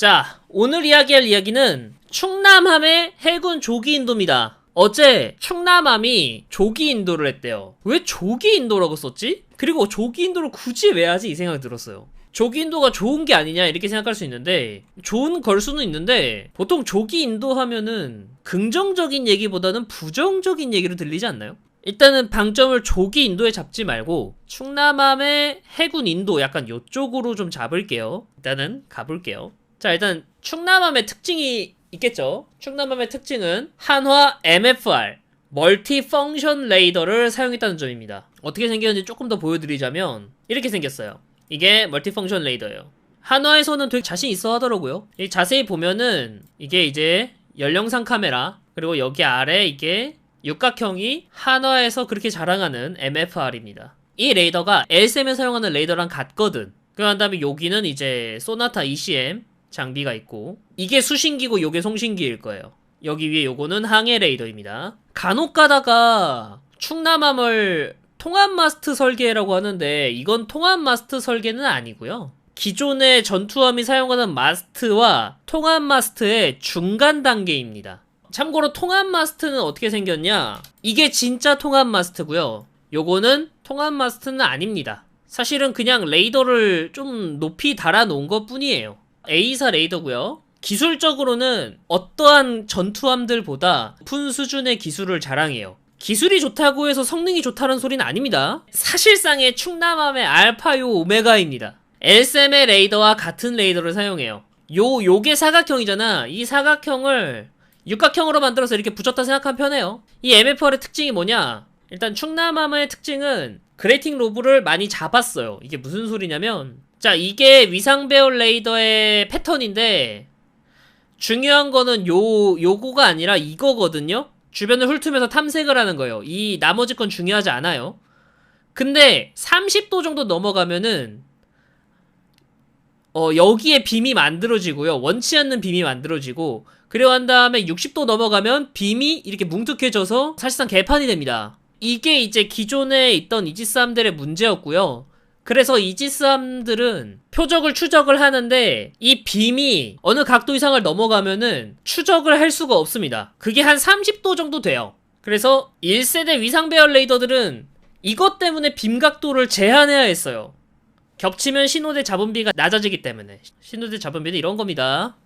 자, 오늘 이야기할 이야기는 충남함의 해군 조기 인도입니다. 어제 충남함이 조기 인도를 했대요. 왜 조기 인도라고 썼지? 그리고 조기 인도를 굳이 왜 하지? 이 생각이 들었어요. 조기 인도가 좋은 게 아니냐 이렇게 생각할 수 있는데, 좋은 걸 수는 있는데 보통 조기 인도 하면은 긍정적인 얘기보다는 부정적인 얘기로 들리지 않나요? 일단은 방점을 조기 인도에 잡지 말고 충남함의 해군 인도 약간 요쪽으로 좀 잡을게요. 일단은 가볼게요. 자, 일단 충남함의 특징이 있겠죠. 충남함의 특징은 한화 MFR 멀티 펑션 레이더를 사용했다는 점입니다. 어떻게 생겼는지 조금 더 보여드리자면 이렇게 생겼어요. 이게 멀티 펑션 레이더예요. 한화에서는 되게 자신 있어 하더라고요. 자세히 보면은 이게 이제 연령상 카메라, 그리고 여기 아래 이게 육각형이 한화에서 그렇게 자랑하는 MFR입니다. 이 레이더가 LSM에 사용하는 레이더랑 같거든. 그 다음에 여기는 이제 소나타 ECM 장비가 있고, 이게 수신기고 요게 송신기일 거예요. 여기 위에 요거는 항해 레이더입니다. 간혹 가다가 충남함을 통합 마스트 설계라고 하는데 이건 통합 마스트 설계는 아니고요. 기존의 전투함이 사용하는 마스트와 통합 마스트의 중간 단계입니다. 참고로 통합 마스트는 어떻게 생겼냐, 이게 진짜 통합 마스트고요. 요거는 통합 마스트는 아닙니다. 사실은 그냥 레이더를 좀 높이 달아 놓은 것 뿐이에요. A사 레이더고요. 기술적으로는 어떠한 전투함들보다 높은 수준의 기술을 자랑해요. 기술이 좋다고 해서 성능이 좋다는 소리는 아닙니다. 사실상의 충남함의 알파요 오메가입니다. LSM의 레이더와 같은 레이더를 사용해요. 요게 사각형이잖아. 이 사각형을 육각형으로 만들어서 이렇게 붙였다 생각하면 편해요. 이 MFR의 특징이 뭐냐, 일단 충남함의 특징은 그레이팅 로브를 많이 잡았어요. 이게 무슨 소리냐면, 자, 이게 위상배열 레이더의 패턴인데 중요한 거는 요거가 아니라 이거거든요. 주변을 훑으면서 탐색을 하는 거예요. 이 나머지 건 중요하지 않아요. 근데 30도 정도 넘어가면은 여기에 빔이 만들어지고요. 원치 않는 빔이 만들어지고, 그리고 한 다음에 60도 넘어가면 빔이 이렇게 뭉툭해져서 사실상 개판이 됩니다. 이게 이제 기존에 있던 이지스함들의 문제였고요. 그래서 이지스함들은 표적을 추적을 하는데 이 빔이 어느 각도 이상을 넘어가면은 추적을 할 수가 없습니다. 그게 한 30도 정도 돼요. 그래서 1세대 위상배열 레이더들은 이것 때문에 빔 각도를 제한해야 했어요. 겹치면 신호대 잡음비가 낮아지기 때문에. 신호대 잡음비는 이런 겁니다.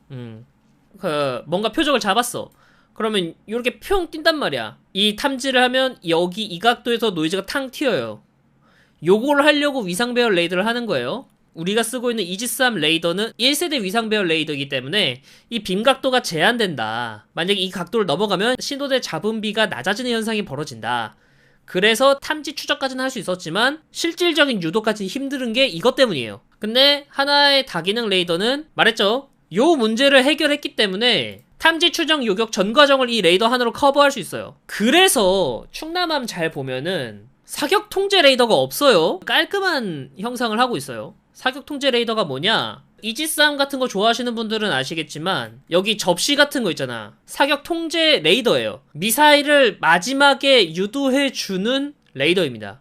뭔가 표적을 잡았어. 그러면 이렇게 뿅 뛴단 말이야. 이 탐지를 하면 여기 이 각도에서 노이즈가 탕 튀어요. 요걸 하려고 위상배열 레이더를 하는 거예요. 우리가 쓰고 있는 이지스함 레이더는 1세대 위상배열 레이더이기 때문에 이 빔 각도가 제한된다. 만약에 이 각도를 넘어가면 신호대 잡음비가 낮아지는 현상이 벌어진다. 그래서 탐지 추적까지는 할 수 있었지만 실질적인 유도까지는 힘든 게 이것 때문이에요. 근데 하나의 다기능 레이더는 말했죠. 요 문제를 해결했기 때문에 탐지 추적 요격 전 과정을 이 레이더 하나로 커버할 수 있어요. 그래서 충남함 잘 보면은 사격 통제 레이더가 없어요. 깔끔한 형상을 하고 있어요. 사격 통제 레이더가 뭐냐, 이지스함 같은 거 좋아하시는 분들은 아시겠지만 여기 접시 같은 거 있잖아. 사격 통제 레이더예요. 미사일을 마지막에 유도해주는 레이더입니다.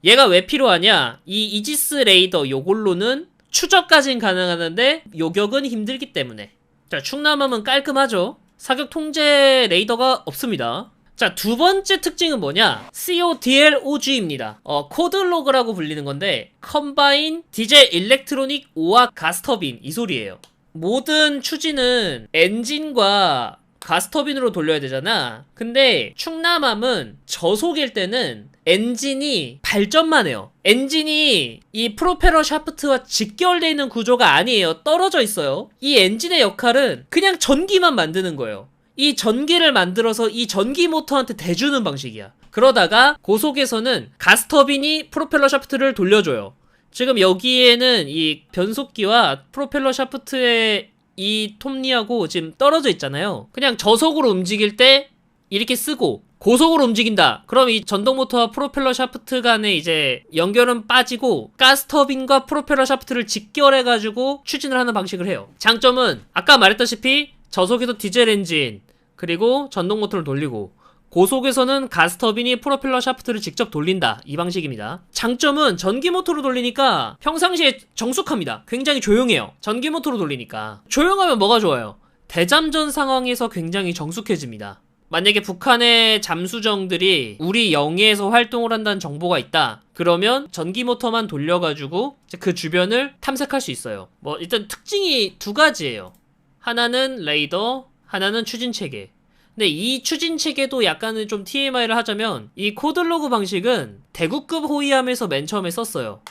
얘가 왜 필요하냐, 이 이지스 레이더 요걸로는 추적까지는 가능하는데 요격은 힘들기 때문에. 자, 충남함은 깔끔하죠. 사격 통제 레이더가 없습니다. 자, 두 번째 특징은 뭐냐, CODLOG입니다. 코드로그라고 불리는 건데 컴바인 디젤 일렉트로닉 오악 가스터빈, 이 소리예요. 모든 추진은 엔진과 가스터빈으로 돌려야 되잖아. 근데 충남함은 저속일 때는 엔진이 발전만 해요. 엔진이 이 프로펠러 샤프트와 직결되어 있는 구조가 아니에요. 떨어져 있어요. 이 엔진의 역할은 그냥 전기만 만드는 거예요. 이 전기를 만들어서 이 전기 모터한테 대주는 방식이야. 그러다가 고속에서는 가스터빈이 프로펠러 샤프트를 돌려줘요. 지금 여기에는 이 변속기와 프로펠러 샤프트의 이 톱니하고 지금 떨어져 있잖아요. 그냥 저속으로 움직일 때 이렇게 쓰고, 고속으로 움직인다 그럼 이 전동 모터와 프로펠러 샤프트 간에 이제 연결은 빠지고 가스터빈과 프로펠러 샤프트를 직결해가지고 추진을 하는 방식을 해요. 장점은 아까 말했다시피 저속에서 디젤 엔진 그리고 전동 모터를 돌리고, 고속에서는 가스터빈이 프로펠러 샤프트를 직접 돌린다. 이 방식입니다. 장점은 전기 모터로 돌리니까 평상시에 정숙합니다. 굉장히 조용해요. 전기 모터로 돌리니까. 조용하면 뭐가 좋아요? 대잠전 상황에서 굉장히 정숙해집니다. 만약에 북한의 잠수정들이 우리 영해에서 활동을 한다는 정보가 있다. 그러면 전기 모터만 돌려가지고 그 주변을 탐색할 수 있어요. 뭐 일단 특징이 두 가지예요. 하나는 레이더, 하나는 추진 체계. 근데 이 추진 체계도 약간은 좀 TMI를 하자면 이 코드로그 방식은 대구급 호위함에서 맨 처음에 썼어요.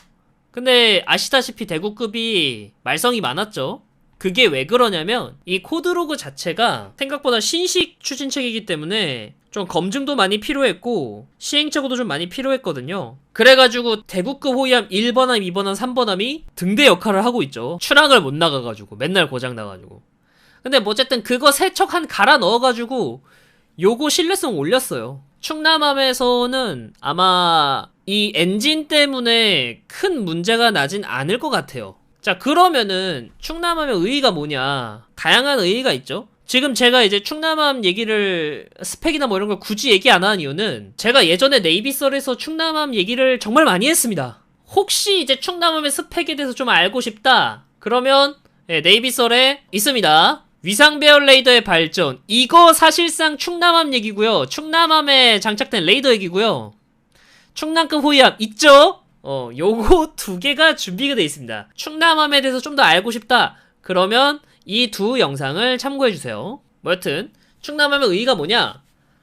근데 아시다시피 대구급이 말썽이 많았죠. 그게 왜 그러냐면 이 코드로그 자체가 생각보다 신식 추진 체계이기 때문에 좀 검증도 많이 필요했고 시행착오도 좀 많이 필요했거든요. 그래가지고 대구급 호위함 1번함, 2번함, 3번함이 등대 역할을 하고 있죠. 출항을 못 나가가지고 맨날 고장 나가지고. 근데 뭐 어쨌든 그거 세척 갈아 넣어가지고 요거 신뢰성 올렸어요. 충남함에서는 아마 이 엔진 때문에 큰 문제가 나진 않을 것 같아요. 자, 그러면은 충남함의 의의가 뭐냐? 다양한 의의가 있죠. 지금 제가 이제 충남함 얘기를 스펙이나 뭐 이런 걸 굳이 얘기 안 하는 이유는 제가 예전에 네이비썰에서 충남함 얘기를 정말 많이 했습니다. 혹시 이제 충남함의 스펙에 대해서 좀 알고 싶다? 그러면 네이비썰에 있습니다. 위상 배열 레이더의 발전. 이거 사실상 충남함 얘기고요. 충남함에 장착된 레이더 얘기고요. 충남급 호위함 있죠? 요거 두 개가 준비가 되어 있습니다. 충남함에 대해서 좀 더 알고 싶다. 그러면 이 두 영상을 참고해주세요. 뭐 여튼 충남함의 의의가 뭐냐?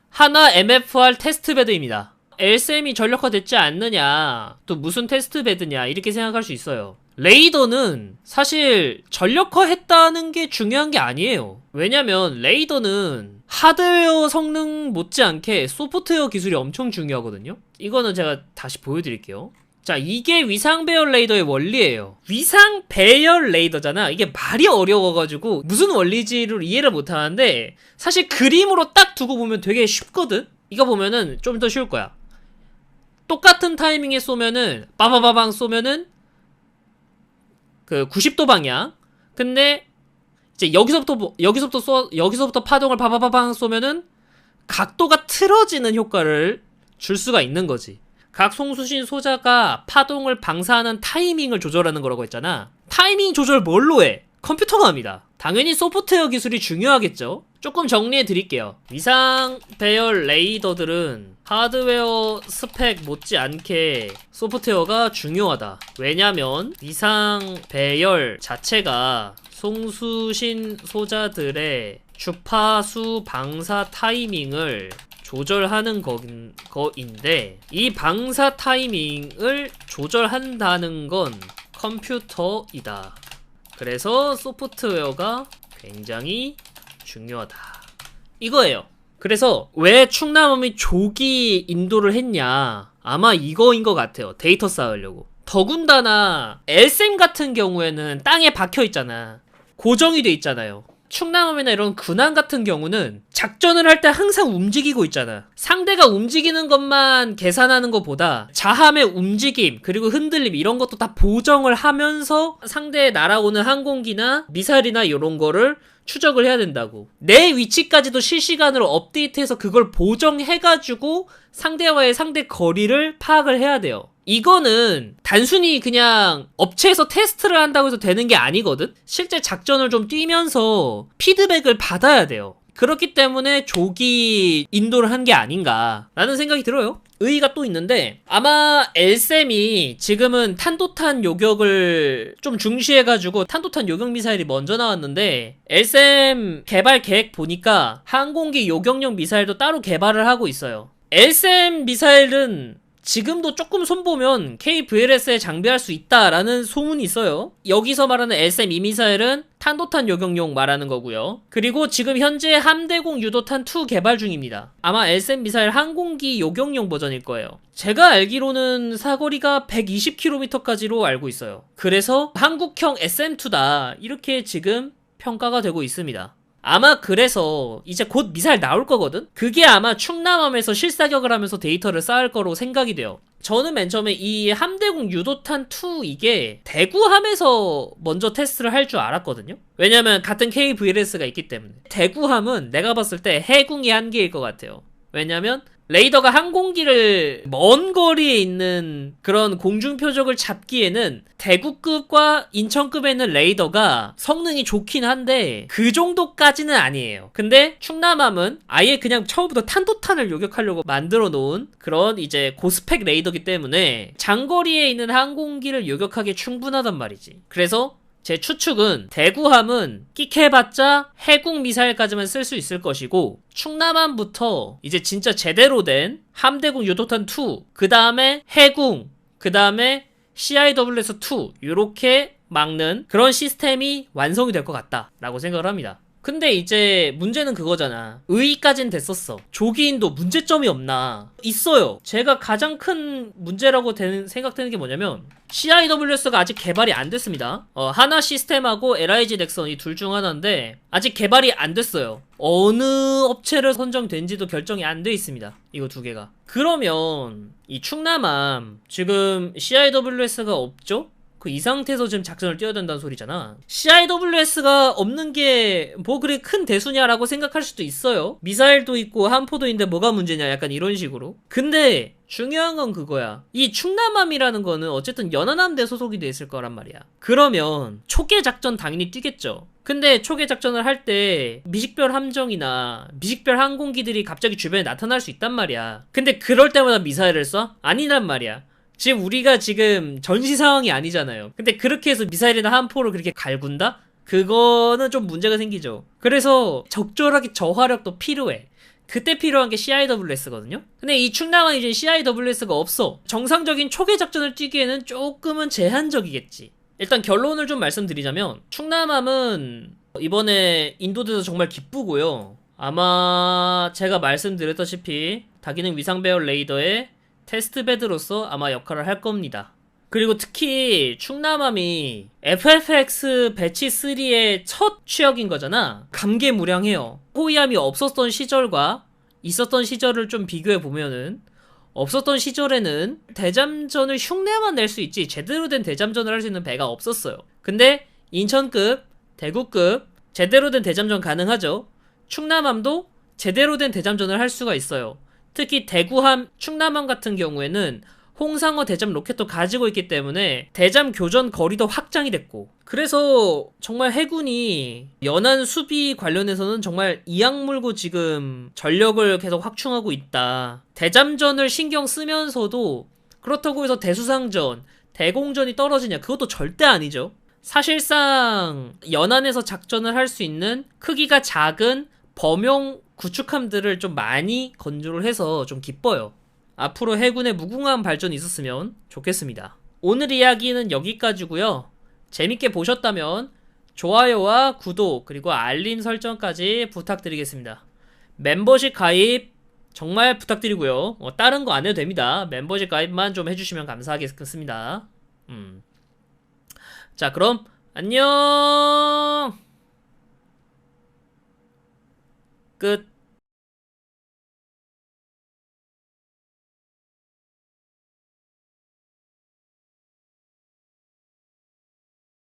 하나 MFR 테스트베드입니다. LSM이 전력화됐지 않느냐, 또 무슨 테스트베드냐 이렇게 생각할 수 있어요. 레이더는 사실 전력화했다는 게 중요한 게 아니에요. 왜냐면 레이더는 하드웨어 성능 못지않게 소프트웨어 기술이 엄청 중요하거든요. 이거는 제가 다시 보여드릴게요. 자, 이게 위상 배열 레이더의 원리예요. 위상 배열 레이더잖아. 이게 말이 어려워가지고 무슨 원리지를 이해를 못하는데 사실 그림으로 딱 두고 보면 되게 쉽거든? 이거 보면은 좀 더 쉬울 거야. 똑같은 타이밍에 쏘면은 빠바바방 쏘면은 그 90도 방향. 근데 이제 여기서부터 파동을 바바바방 쏘면은 각도가 틀어지는 효과를 줄 수가 있는 거지. 각 송수신 소자가 파동을 방사하는 타이밍을 조절하는 거라고 했잖아. 타이밍 조절 뭘로 해? 컴퓨터가 합니다. 당연히 소프트웨어 기술이 중요하겠죠. 조금 정리해 드릴게요. 위상 배열 레이더들은 하드웨어 스펙 못지않게 소프트웨어가 중요하다. 왜냐면 위상 배열 자체가 송수신 소자들의 주파수 방사 타이밍을 조절하는 거인데 이 방사 타이밍을 조절한다는 건 컴퓨터이다. 그래서 소프트웨어가 굉장히 중요하다. 이거예요. 그래서 왜 충남함이 조기 인도를 했냐? 아마 이거인 것 같아요. 데이터 쌓으려고. 더군다나 LSM 같은 경우에는 땅에 박혀 있잖아. 고정이 돼 있잖아요. 충남함이나 이런 군함 같은 경우는 작전을 할 때 항상 움직이고 있잖아. 상대가 움직이는 것만 계산하는 것보다 자함의 움직임 그리고 흔들림 이런 것도 다 보정을 하면서 상대에 날아오는 항공기나 미사일이나 이런 거를 추적을 해야 된다고. 내 위치까지도 실시간으로 업데이트해서 그걸 보정해가지고 상대와의 상대 거리를 파악을 해야 돼요. 이거는 단순히 그냥 업체에서 테스트를 한다고 해서 되는 게 아니거든? 실제 작전을 좀 뛰면서 피드백을 받아야 돼요. 그렇기 때문에 조기 인도를 한 게 아닌가 라는 생각이 들어요. 의의가 또 있는데 아마 LSM이 지금은 탄도탄 요격을 좀 중시해가지고 탄도탄 요격 미사일이 먼저 나왔는데 LSM 개발 계획 보니까 항공기 요격용 미사일도 따로 개발을 하고 있어요. LSM 미사일은 지금도 조금 손보면 KVLS에 장비할 수 있다라는 소문이 있어요. 여기서 말하는 LSM-2 미사일은 탄도탄 요격용 말하는 거고요. 그리고 지금 현재 함대공 유도탄 2 개발 중입니다. 아마 LSM 미사일 항공기 요격용 버전일 거예요. 제가 알기로는 사거리가 120km까지로 알고 있어요. 그래서 한국형 SM-2다 이렇게 지금 평가가 되고 있습니다. 아마 그래서 이제 곧 미사일 나올 거거든? 그게 아마 충남함에서 실사격을 하면서 데이터를 쌓을 거로 생각이 돼요. 저는 맨 처음에 이 함대공 유도탄 2 이게 대구함에서 먼저 테스트를 할 줄 알았거든요? 왜냐면 같은 KVLS가 있기 때문에. 대구함은 내가 봤을 때 해궁이 한계일 것 같아요. 왜냐면 레이더가 항공기를 먼 거리에 있는 그런 공중 표적을 잡기에는 대구급과 인천급에 있는 레이더가 성능이 좋긴 한데 그 정도까지는 아니에요. 근데 충남함은 아예 그냥 처음부터 탄도탄을 요격하려고 만들어 놓은 그런 이제 고스펙 레이더기 때문에 장거리에 있는 항공기를 요격하기에 충분하단 말이지. 그래서 제 추측은 대구함은 끽해봤자 해군 미사일까지만 쓸 수 있을 것이고 충남함부터 이제 진짜 제대로 된 함대공 유도탄2 그 다음에 해궁 그 다음에 CIWS2 요렇게 막는 그런 시스템이 완성이 될 것 같다 라고 생각을 합니다. 근데 이제 문제는 그거잖아. 의의까진 됐었어. 조기인도 문제점이 없나? 있어요. 제가 가장 큰 문제라고 생각되는 게 뭐냐면 CIWS가 아직 개발이 안 됐습니다. 하나 시스템하고 LIG 넥슨이 둘 중 하나인데 아직 개발이 안 됐어요. 어느 업체를 선정된지도 결정이 안 돼 있습니다. 이거 두 개가. 그러면 이 충남함 지금 CIWS가 없죠? 그 이 상태에서 지금 작전을 뛰어야 된다는 소리잖아. CIWS가 없는 게 뭐 그리 큰 대수냐라고 생각할 수도 있어요. 미사일도 있고 함포도 있는데 뭐가 문제냐 약간 이런 식으로. 근데 중요한 건 그거야. 이 충남함이라는 거는 어쨌든 연안함대 소속이 돼 있을 거란 말이야. 그러면 초계 작전 당연히 뛰겠죠. 근데 초계 작전을 할 때 미식별 함정이나 미식별 항공기들이 갑자기 주변에 나타날 수 있단 말이야. 근데 그럴 때마다 미사일을 쏴? 아니란 말이야. 지금 우리가 지금 전시 상황이 아니잖아요. 근데 그렇게 해서 미사일이나 함포를 그렇게 갈군다? 그거는 좀 문제가 생기죠. 그래서 적절하게 저화력도 필요해. 그때 필요한 게 CIWS거든요? 근데 이 충남은 이제 CIWS가 없어. 정상적인 초계 작전을 뛰기에는 조금은 제한적이겠지. 일단 결론을 좀 말씀드리자면 충남함은 이번에 인도돼서 정말 기쁘고요. 아마 제가 말씀드렸다시피 다기능 위상배열 레이더의 테스트베드로서 아마 역할을 할 겁니다. 그리고 특히 충남함이 FFX 배치 3의 첫 취역인 거잖아. 감개무량해요. 호위함이 없었던 시절과 있었던 시절을 좀 비교해 보면은 없었던 시절에는 대잠전을 흉내만 낼 수 있지 제대로 된 대잠전을 할 수 있는 배가 없었어요. 근데 인천급, 대구급 제대로 된 대잠전 가능하죠. 충남함도 제대로 된 대잠전을 할 수가 있어요. 특히 대구함, 충남함 같은 경우에는 홍상어 대잠 로켓도 가지고 있기 때문에 대잠 교전 거리도 확장이 됐고, 그래서 정말 해군이 연안 수비 관련해서는 정말 이악 물고 지금 전력을 계속 확충하고 있다. 대잠전을 신경 쓰면서도 그렇다고 해서 대수상전, 대공전이 떨어지냐? 그것도 절대 아니죠. 사실상 연안에서 작전을 할 수 있는 크기가 작은 범용 구축함들을 좀 많이 건조를 해서 좀 기뻐요. 앞으로 해군의 무궁한 발전이 있었으면 좋겠습니다. 오늘 이야기는 여기까지고요. 재밌게 보셨다면 좋아요와 구독 그리고 알림 설정까지 부탁드리겠습니다. 멤버십 가입 정말 부탁드리고요. 다른 거 안 해도 됩니다. 멤버십 가입만 좀 해주시면 감사하겠습니다. 자, 그럼 안녕. 끝.